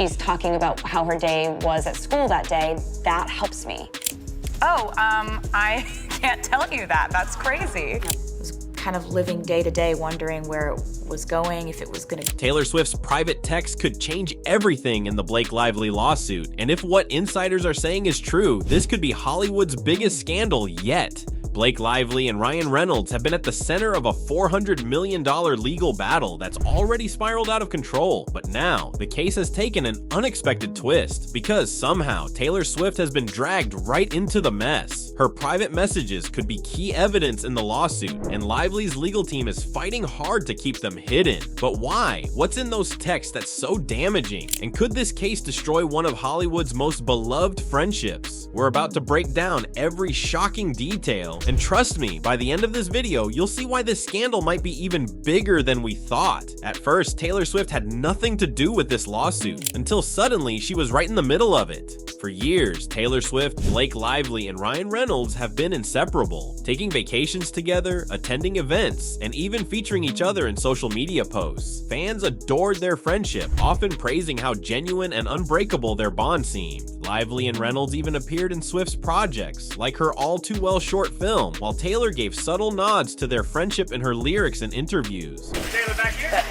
she's talking about how her day was at school that day, that helps me. Oh, I can't tell you that. That's crazy. Kind of living day to day, wondering where it was going, if it was gonna. Taylor Swift's private text could change everything in the Blake Lively lawsuit, and if what insiders are saying is true, this could be Hollywood's biggest scandal yet. Blake Lively and Ryan Reynolds have been at the center of a $400 million legal battle that's already spiraled out of control, but now the case has taken an unexpected twist because somehow Taylor Swift has been dragged right into the mess. Her private messages could be key evidence in the lawsuit, and Lively's legal team is fighting hard to keep them hidden. But why? What's in those texts that's so damaging? And could this case destroy one of Hollywood's most beloved friendships? We're about to break down every shocking detail, and trust me, by the end of this video, you'll see why this scandal might be even bigger than we thought. At first, Taylor Swift had nothing to do with this lawsuit, until suddenly she was right in the middle of it. For years, Taylor Swift, Blake Lively, and Ryan Reynolds have been inseparable, taking vacations together, attending events, and even featuring each other in social media posts. Fans adored their friendship, often praising how genuine and unbreakable their bond seemed. Lively and Reynolds even appeared in Swift's projects, like her All Too Well short film, while Taylor gave subtle nods to their friendship in her lyrics and interviews. Taylor, back here.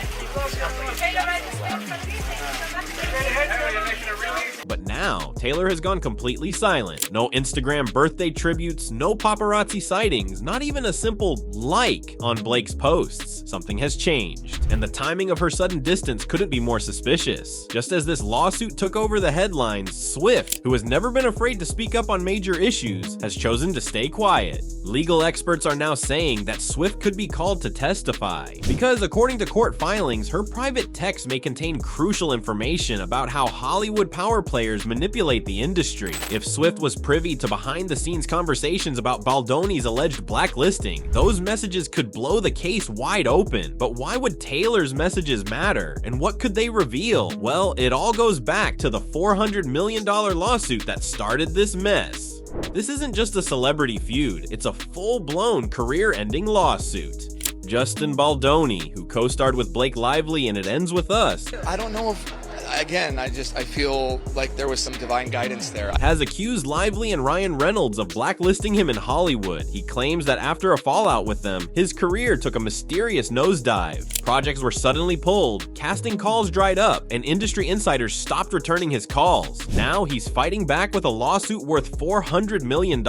But now, Taylor has gone completely silent. No Instagram birthday tributes, no paparazzi sightings, not even a simple like on Blake's posts. Something has changed, and the timing of her sudden distance couldn't be more suspicious. Just as this lawsuit took over the headlines, Swift, who has never been afraid to speak up on major issues, has chosen to stay quiet. Legal experts are now saying that Swift could be called to testify, because according to court filings, her private texts may contain crucial information about how Hollywood power players manipulate the industry. If Swift was privy to behind-the-scenes conversations about Baldoni's alleged blacklisting, those messages could blow the case wide open. But why would Taylor's messages matter? And what could they reveal? Well, it all goes back to the $400 million lawsuit that started this mess. This isn't just a celebrity feud, it's a full-blown career-ending lawsuit. Justin Baldoni, who co-starred with Blake Lively in It Ends With Us, I don't know if, again, I feel like there was some divine guidance there. has accused Lively and Ryan Reynolds of blacklisting him in Hollywood. He claims that after a fallout with them, his career took a mysterious nosedive. Projects were suddenly pulled, casting calls dried up, and industry insiders stopped returning his calls. Now he's fighting back with a lawsuit worth $400 million,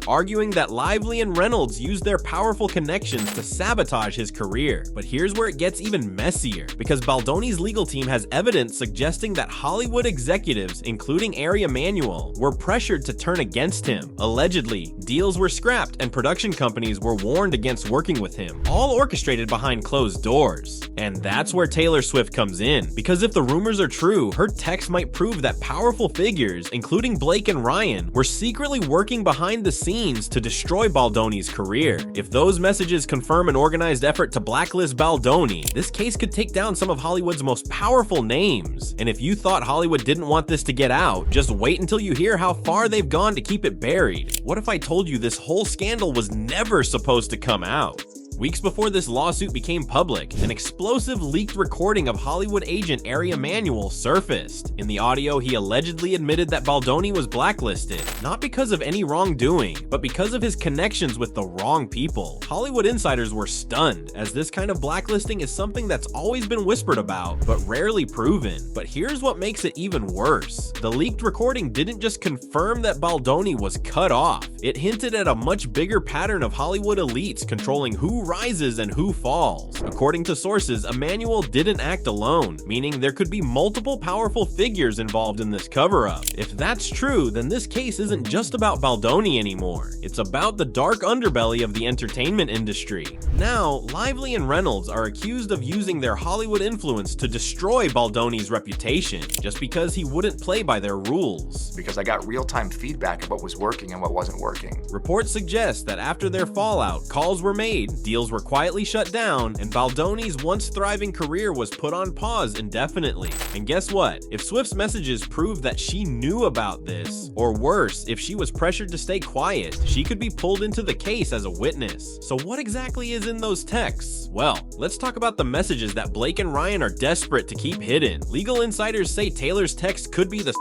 arguing that Lively and Reynolds used their powerful connections to sabotage his career. But here's where it gets even messier, because Baldoni's legal team has evidence suggesting that Hollywood executives, including Ari Emanuel, were pressured to turn against him. Allegedly, deals were scrapped and production companies were warned against working with him, all orchestrated behind closed doors. And that's where Taylor Swift comes in, because if the rumors are true, her text might prove that powerful figures, including Blake and Ryan, were secretly working behind the scenes to destroy Baldoni's career. If those messages confirm an organized effort to blacklist Baldoni, this case could take down some of Hollywood's most powerful names. And if you thought Hollywood didn't want this to get out, just wait until you hear how far they've gone to keep it buried. What if I told you this whole scandal was never supposed to come out? Weeks before this lawsuit became public, an explosive leaked recording of Hollywood agent Ari Emanuel surfaced. In the audio, he allegedly admitted that Baldoni was blacklisted, not because of any wrongdoing, but because of his connections with the wrong people. Hollywood insiders were stunned, as this kind of blacklisting is something that's always been whispered about, but rarely proven. But here's what makes it even worse. The leaked recording didn't just confirm that Baldoni was cut off, it hinted at a much bigger pattern of Hollywood elites controlling who rises and who falls. According to sources, Emanuel didn't act alone, meaning there could be multiple powerful figures involved in this cover-up. If that's true, then this case isn't just about Baldoni anymore. It's about the dark underbelly of the entertainment industry. Now, Lively and Reynolds are accused of using their Hollywood influence to destroy Baldoni's reputation, just because he wouldn't play by their rules. Because I got real-time feedback of what was working and what wasn't working. Reports suggest that after their fallout, calls were made, deals deals were quietly shut down, and Baldoni's once thriving career was put on pause indefinitely. And guess what? If Swift's messages prove that she knew about this, or worse, if she was pressured to stay quiet, she could be pulled into the case as a witness. So what exactly is in those texts? Well, let's talk about the messages that Blake and Ryan are desperate to keep hidden. Legal insiders say Taylor's text could be the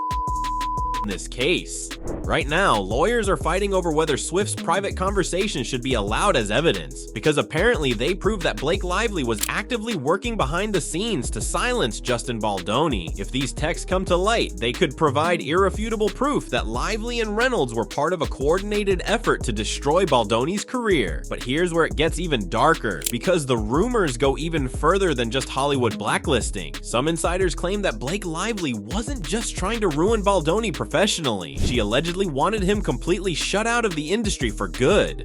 in this case. Right now, lawyers are fighting over whether Swift's private conversation should be allowed as evidence, because apparently they prove that Blake Lively was actively working behind the scenes to silence Justin Baldoni. If these texts come to light, they could provide irrefutable proof that Lively and Reynolds were part of a coordinated effort to destroy Baldoni's career. But here's where it gets even darker, because the rumors go even further than just Hollywood blacklisting. Some insiders claim that Blake Lively wasn't just trying to ruin Baldoni professionally. She allegedly wanted him completely shut out of the industry for good.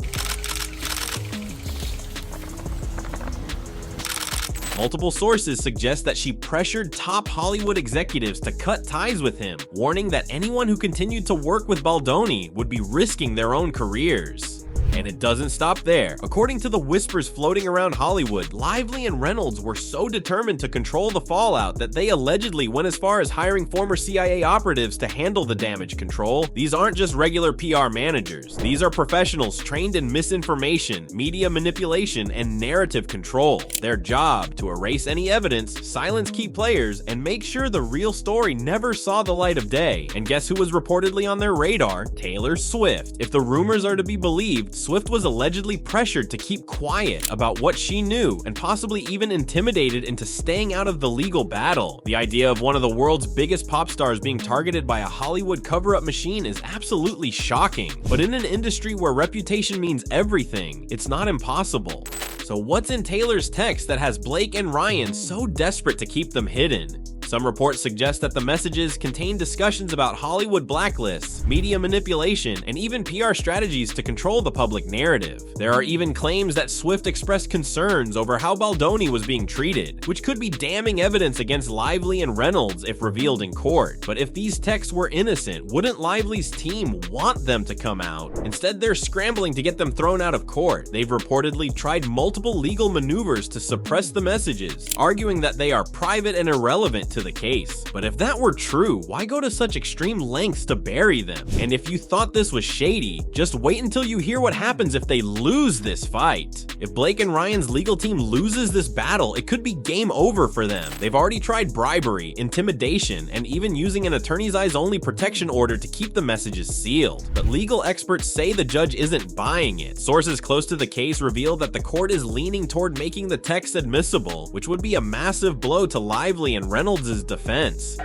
Multiple sources suggest that she pressured top Hollywood executives to cut ties with him, warning that anyone who continued to work with Baldoni would be risking their own careers. And it doesn't stop there. According to the whispers floating around Hollywood, Lively and Reynolds were so determined to control the fallout that they allegedly went as far as hiring former CIA operatives to handle the damage control. These aren't just regular PR managers. These are professionals trained in misinformation, media manipulation, and narrative control. Their job: to erase any evidence, silence key players, and make sure the real story never saw the light of day. And guess who was reportedly on their radar? Taylor Swift. If the rumors are to be believed, Swift was allegedly pressured to keep quiet about what she knew, and possibly even intimidated into staying out of the legal battle. The idea of one of the world's biggest pop stars being targeted by a Hollywood cover-up machine is absolutely shocking. But in an industry where reputation means everything, it's not impossible. So what's in Taylor's text that has Blake and Ryan so desperate to keep them hidden? Some reports suggest that the messages contain discussions about Hollywood blacklists, media manipulation, and even PR strategies to control the public narrative. There are even claims that Swift expressed concerns over how Baldoni was being treated, which could be damning evidence against Lively and Reynolds if revealed in court. But if these texts were innocent, wouldn't Lively's team want them to come out? Instead, they're scrambling to get them thrown out of court. They've reportedly tried multiple legal maneuvers to suppress the messages, arguing that they are private and irrelevant to the case. But if that were true, why go to such extreme lengths to bury them? And if you thought this was shady, just wait until you hear what happens if they lose this fight. If Blake and Ryan's legal team loses this battle, it could be game over for them. They've already tried bribery, intimidation, and even using an attorney's eyes only protection order to keep the messages sealed. But legal experts say the judge isn't buying it. Sources close to the case reveal that the court is leaning toward making the text admissible, which would be a massive blow to Lively and Reynolds' defense.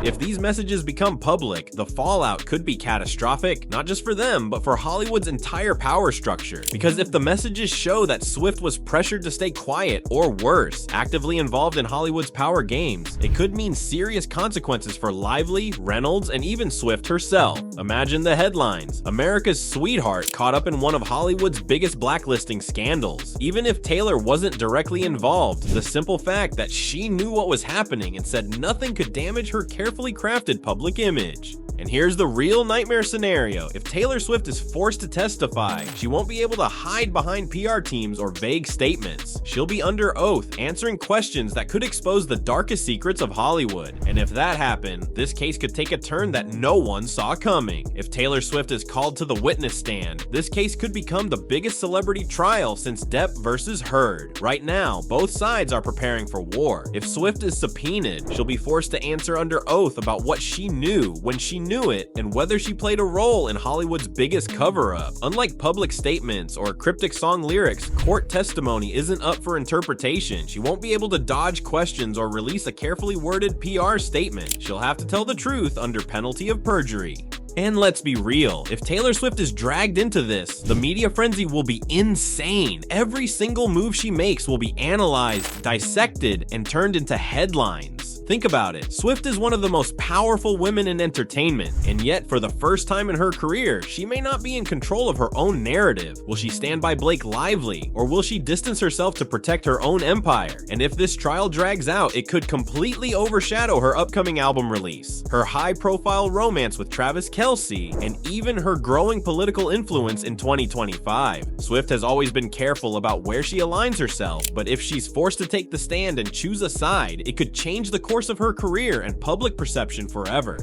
If these messages become public, the fallout could be catastrophic, not just for them, but for Hollywood's entire power structure. Because if the messages show that Swift was pressured to stay quiet, or worse, actively involved in Hollywood's power games, it could mean serious consequences for Lively, Reynolds, and even Swift herself. Imagine the headlines: America's sweetheart caught up in one of Hollywood's biggest blacklisting scandals. Even if Taylor wasn't directly involved, the simple fact that she knew what was happening and said nothing could damage her carefully crafted public image. And here's the real nightmare scenario. If Taylor Swift is forced to testify, she won't be able to hide behind PR teams or vague statements. She'll be under oath, answering questions that could expose the darkest secrets of Hollywood. And if that happened, this case could take a turn that no one saw coming. If Taylor Swift is called to the witness stand, this case could become the biggest celebrity trial since Depp versus Heard. Right now, both sides are preparing for war. If Swift is subpoenaed, she'll be forced to answer under oath about what she knew, when she knew it, and whether she played a role in Hollywood's biggest cover-up. Unlike public statements or cryptic song lyrics, court testimony isn't up for interpretation. She won't be able to dodge questions or release a carefully worded PR statement. She'll have to tell the truth under penalty of perjury. And let's be real, if Taylor Swift is dragged into this, the media frenzy will be insane. Every single move she makes will be analyzed, dissected, and turned into headlines. Think about it. Swift is one of the most powerful women in entertainment, and yet for the first time in her career, she may not be in control of her own narrative. Will she stand by Blake Lively, or will she distance herself to protect her own empire? And if this trial drags out, it could completely overshadow her upcoming album release, her high-profile romance with Travis Kelce, and even her growing political influence in 2025. Swift has always been careful about where she aligns herself, but if she's forced to take the stand and choose a side, it could change the course of her career and public perception forever.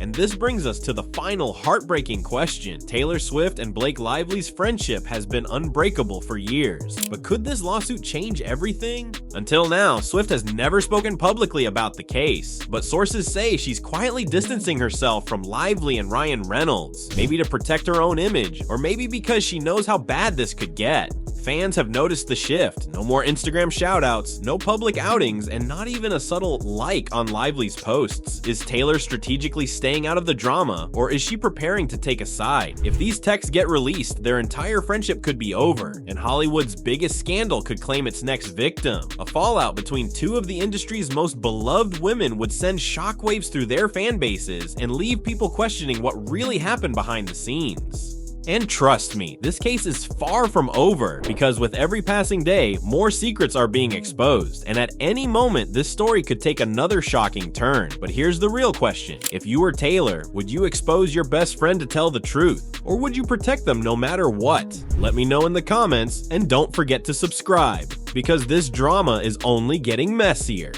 And this brings us to the final heartbreaking question. Taylor Swift and Blake Lively's friendship has been unbreakable for years, but could this lawsuit change everything? Until now, Swift has never spoken publicly about the case, but sources say she's quietly distancing herself from Lively and Ryan Reynolds, maybe to protect her own image, or maybe because she knows how bad this could get. Fans have noticed the shift. No more Instagram shoutouts, no public outings, and not even a subtle like on Lively's posts. Is Taylor strategically staying out of the drama, or is she preparing to take a side? If these texts get released, their entire friendship could be over, and Hollywood's biggest scandal could claim its next victim. A fallout between two of the industry's most beloved women would send shockwaves through their fan bases and leave people questioning what really happened behind the scenes. And trust me, this case is far from over, because with every passing day, more secrets are being exposed, and at any moment, this story could take another shocking turn. But here's the real question. If you were Taylor, would you expose your best friend to tell the truth? Or would you protect them no matter what? Let me know in the comments, and don't forget to subscribe, because this drama is only getting messier.